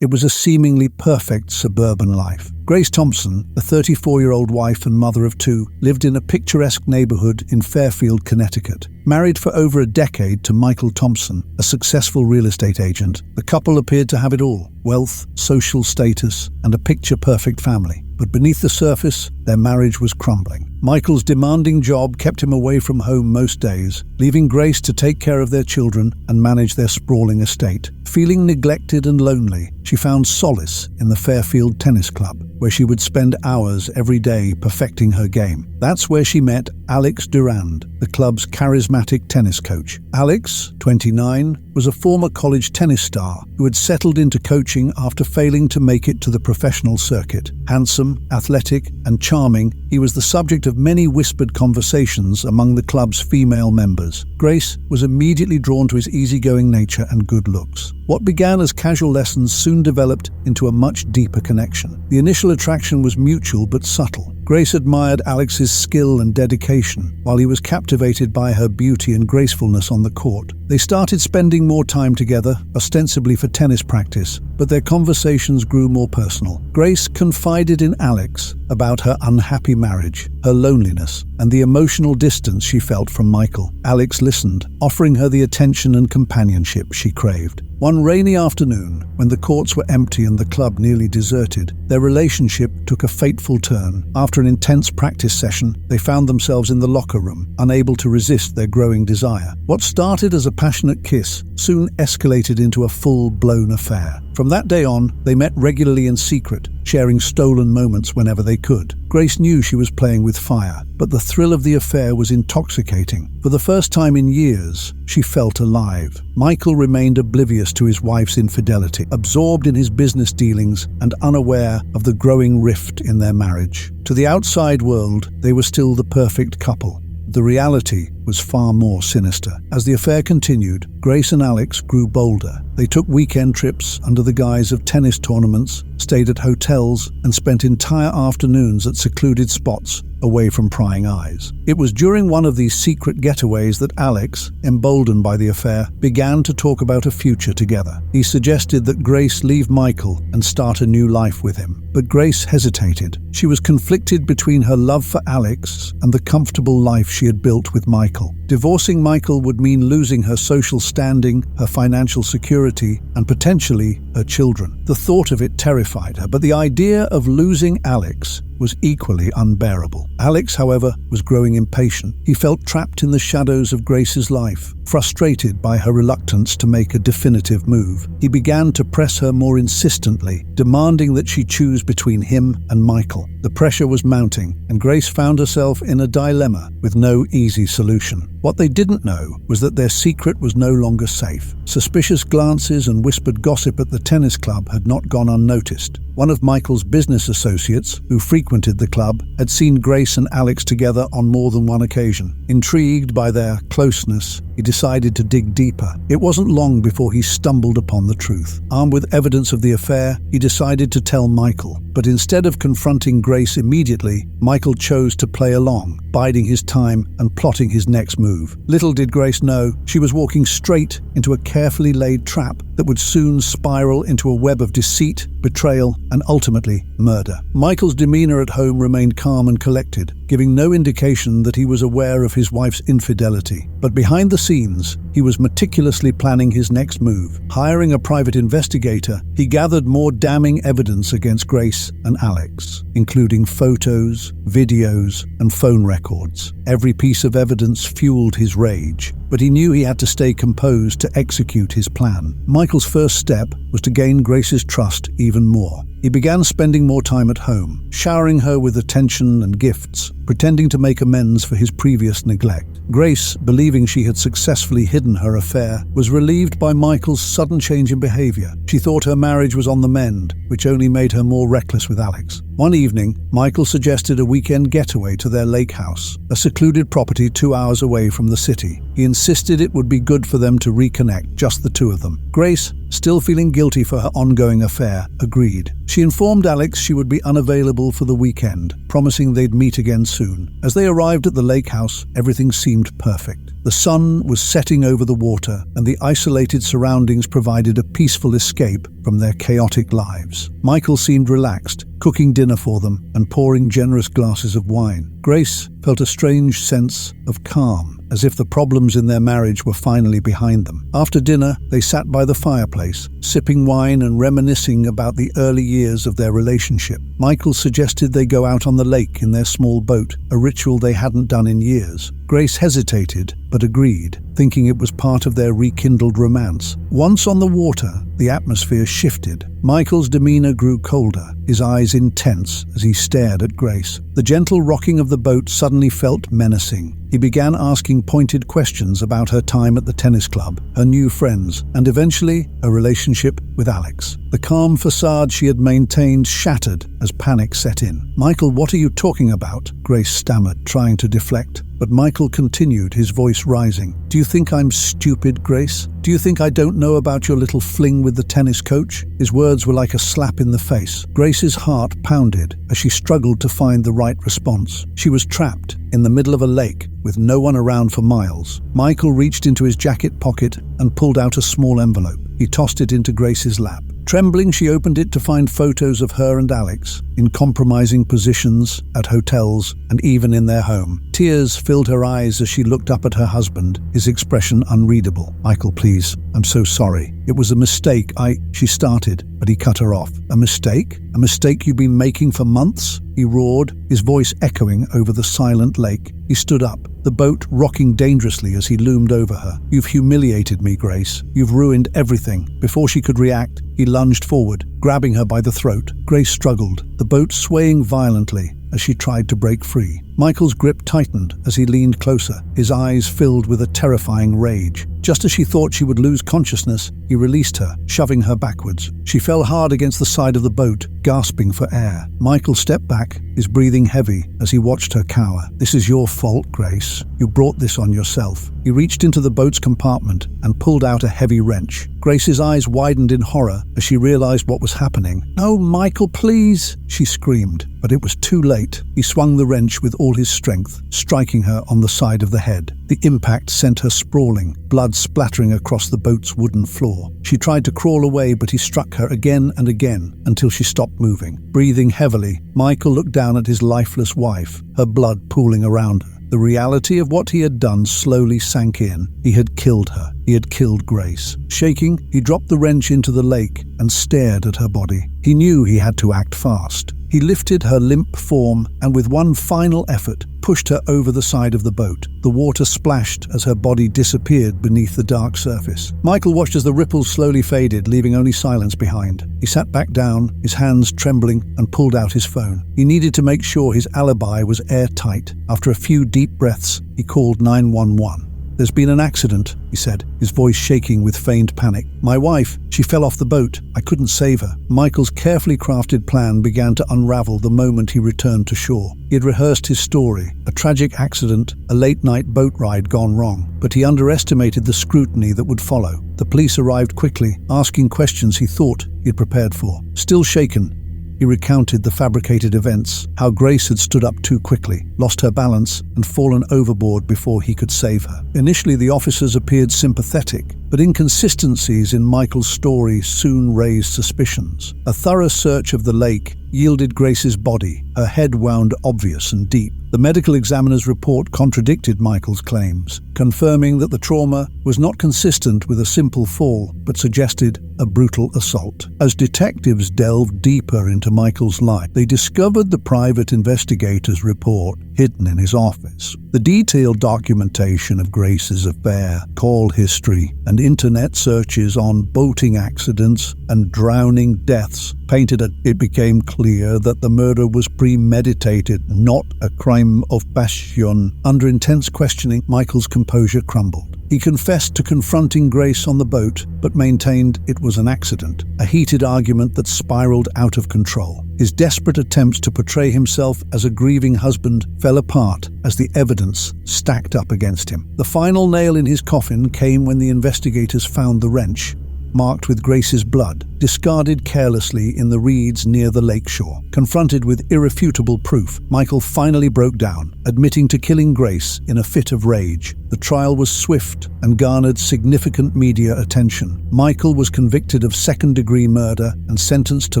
It was a seemingly perfect suburban life. Grace Thompson, a 34-year-old wife and mother of two, lived in a picturesque neighborhood in Fairfield, Connecticut. Married for over a decade to Michael Thompson, a successful real estate agent, the couple appeared to have it all: wealth, social status, and a picture-perfect family. But beneath the surface, their marriage was crumbling. Michael's demanding job kept him away from home most days, leaving Grace to take care of their children and manage their sprawling estate. Feeling neglected and lonely, she found solace in the Fairfield Tennis Club, where she would spend hours every day perfecting her game. That's where she met Alex Durand, the club's charismatic tennis coach. Alex, 29, was a former college tennis star who had settled into coaching after failing to make it to the professional circuit. Handsome, athletic, and charming, he was the subject of many whispered conversations among the club's female members. Grace was immediately drawn to his easygoing nature and good looks. What began as casual lessons soon developed into a much deeper connection. The initial attraction was mutual but subtle. Grace admired Alex's skill and dedication, while he was captivated by her beauty and gracefulness on the court. They started spending more time together, ostensibly for tennis practice, but their conversations grew more personal. Grace confided in Alex about her unhappy marriage, her loneliness, and the emotional distance she felt from Michael. Alex listened, offering her the attention and companionship she craved. One rainy afternoon, when the courts were empty and the club nearly deserted, their relationship took a fateful turn. After an intense practice session, they found themselves in the locker room, unable to resist their growing desire. What started as a passionate kiss soon escalated into a full-blown affair. From that day on, they met regularly in secret, sharing stolen moments whenever they could. Grace knew she was playing with fire, but the thrill of the affair was intoxicating. For the first time in years, she felt alive. Michael remained oblivious to his wife's infidelity, absorbed in his business dealings and unaware of the growing rift in their marriage. To the outside world, they were still the perfect couple. The reality was far more sinister. As the affair continued, Grace and Alex grew bolder. They took weekend trips under the guise of tennis tournaments, stayed at hotels, and spent entire afternoons at secluded spots away from prying eyes. It was during one of these secret getaways that Alex, emboldened by the affair, began to talk about a future together. He suggested that Grace leave Michael and start a new life with him. But Grace hesitated. She was conflicted between her love for Alex and the comfortable life she had built with Michael. Divorcing Michael would mean losing her social standing, her financial security, and potentially her children. The thought of it terrified her, but the idea of losing Alex was equally unbearable. Alex, however, was growing impatient. He felt trapped in the shadows of Grace's life, frustrated by her reluctance to make a definitive move. He began to press her more insistently, demanding that she choose between him and Michael. The pressure was mounting, and Grace found herself in a dilemma with no easy solution. What they didn't know was that their secret was no longer safe. Suspicious glances and whispered gossip at the tennis club had not gone unnoticed. One of Michael's business associates, who frequented the club, had seen Grace and Alex together on more than one occasion. Intrigued by their closeness, he decided to dig deeper. It wasn't long before he stumbled upon the truth. Armed with evidence of the affair, he decided to tell Michael. But instead of confronting Grace immediately, Michael chose to play along, biding his time and plotting his next move. Little did Grace know, she was walking straight into a carefully laid trap that would soon spiral into a web of deceit, betrayal, and ultimately murder. Michael's demeanor at home remained calm and collected, giving no indication that he was aware of his wife's infidelity. But behind the scenes, he was meticulously planning his next move. Hiring a private investigator, he gathered more damning evidence against Grace and Alex, including photos, videos, and phone records. Every piece of evidence fueled his rage, but he knew he had to stay composed to execute his plan. Michael's first step was to gain Grace's trust even more. He began spending more time at home, showering her with attention and gifts, pretending to make amends for his previous neglect. Grace, believing she had successfully hidden her affair, was relieved by Michael's sudden change in behavior. She thought her marriage was on the mend, which only made her more reckless with Alex. One evening, Michael suggested a weekend getaway to their lake house, a secluded property 2 hours away from the city. He insisted it would be good for them to reconnect, just the two of them. Grace, still feeling guilty for her ongoing affair, agreed. She informed Alex she would be unavailable for the weekend, promising they'd meet again soon. As they arrived at the lake house, everything seemed perfect. The sun was setting over the water, and the isolated surroundings provided a peaceful escape from their chaotic lives. Michael seemed relaxed, cooking dinner for them and pouring generous glasses of wine. Grace felt a strange sense of calm, as if the problems in their marriage were finally behind them. After dinner, they sat by the fireplace, sipping wine and reminiscing about the early years of their relationship. Michael suggested they go out on the lake in their small boat, a ritual they hadn't done in years. Grace hesitated, but agreed, thinking it was part of their rekindled romance. Once on the water, the atmosphere shifted. Michael's demeanor grew colder, his eyes intense as he stared at Grace. The gentle rocking of the boat suddenly felt menacing. He began asking pointed questions about her time at the tennis club, her new friends, and eventually her relationship with Alex. The calm facade she had maintained shattered as panic set in. "Michael, what are you talking about?" Grace stammered, trying to deflect. But Michael continued, his voice rising. "Do you think I'm stupid, Grace? Do you think I don't know about your little fling with the tennis coach?" His words were like a slap in the face. Grace's heart pounded as she struggled to find the right response. She was trapped in the middle of a lake with no one around for miles. Michael reached into his jacket pocket and pulled out a small envelope. He tossed it into Grace's lap. Trembling, she opened it to find photos of her and Alex in compromising positions at hotels and even in their home. Tears filled her eyes as she looked up at her husband, his expression unreadable. "Michael, please, I'm so sorry. It was a mistake. She started, but he cut her off. "A mistake? A mistake you've been making for months?" he roared, his voice echoing over the silent lake. He stood up, the boat rocking dangerously as he loomed over her. "You've humiliated me, Grace. You've ruined everything." Before she could react, he lunged forward, grabbing her by the throat. Grace struggled, the boat swaying violently as she tried to break free. Michael's grip tightened as he leaned closer, his eyes filled with a terrifying rage. Just as she thought she would lose consciousness, he released her, shoving her backwards. She fell hard against the side of the boat, gasping for air. Michael stepped back, his breathing heavy as he watched her cower. "This is your fault, Grace. You brought this on yourself." He reached into the boat's compartment and pulled out a heavy wrench. Grace's eyes widened in horror as she realized what was happening. "No, Michael, please!" she screamed, but it was too late. He swung the wrench with all his strength, striking her on the side of the head. The impact sent her sprawling, blood splattering across the boat's wooden floor. She tried to crawl away, but he struck her again and again until she stopped moving. Breathing heavily, Michael looked down at his lifeless wife, her blood pooling around her. The reality of what he had done slowly sank in. He had killed her. He had killed Grace. Shaking, he dropped the wrench into the lake and stared at her body. He knew he had to act fast. He lifted her limp form and with one final effort, pushed her over the side of the boat. The water splashed as her body disappeared beneath the dark surface. Michael watched as the ripples slowly faded, leaving only silence behind. He sat back down, his hands trembling, and pulled out his phone. He needed to make sure his alibi was airtight. After a few deep breaths, he called 911. "There's been an accident," he said, his voice shaking with feigned panic. "My wife, she fell off the boat. I couldn't save her." Michael's carefully crafted plan began to unravel the moment he returned to shore. He had rehearsed his story, a tragic accident, a late-night boat ride gone wrong, but he underestimated the scrutiny that would follow. The police arrived quickly, asking questions he thought he had prepared for. Still shaken, he recounted the fabricated events, how Grace had stood up too quickly, lost her balance, and fallen overboard before he could save her. Initially, the officers appeared sympathetic, but inconsistencies in Michael's story soon raised suspicions. A thorough search of the lake yielded Grace's body, her head wound obvious and deep. The medical examiner's report contradicted Michael's claims, confirming that the trauma was not consistent with a simple fall, but suggested a brutal assault. As detectives delved deeper into Michael's life, they discovered the private investigator's report hidden in his office. The detailed documentation of Grace's affair, call history, and internet searches on boating accidents and drowning deaths painted it became clear that the murder was premeditated, not a crime of passion. Under intense questioning, Michael's composure crumbled. He confessed to confronting Grace on the boat, but maintained it was an accident, a heated argument that spiraled out of control. His desperate attempts to portray himself as a grieving husband fell apart as the evidence stacked up against him. The final nail in his coffin came when the investigators found the wrench, marked with Grace's blood, discarded carelessly in the reeds near the lakeshore. Confronted with irrefutable proof, Michael finally broke down, admitting to killing Grace in a fit of rage. The trial was swift and garnered significant media attention. Michael was convicted of second-degree murder and sentenced to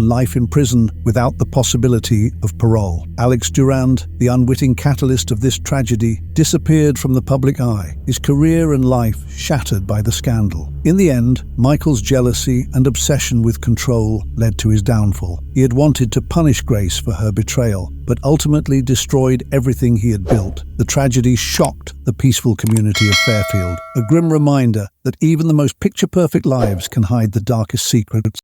life in prison without the possibility of parole. Alex Durand, the unwitting catalyst of this tragedy, disappeared from the public eye, his career and life shattered by the scandal. In the end, Michael's jealousy and obsession with control led to his downfall. He had wanted to punish Grace for her betrayal, but ultimately destroyed everything he had built. The tragedy shocked the peaceful community of Fairfield, a grim reminder that even the most picture-perfect lives can hide the darkest secrets.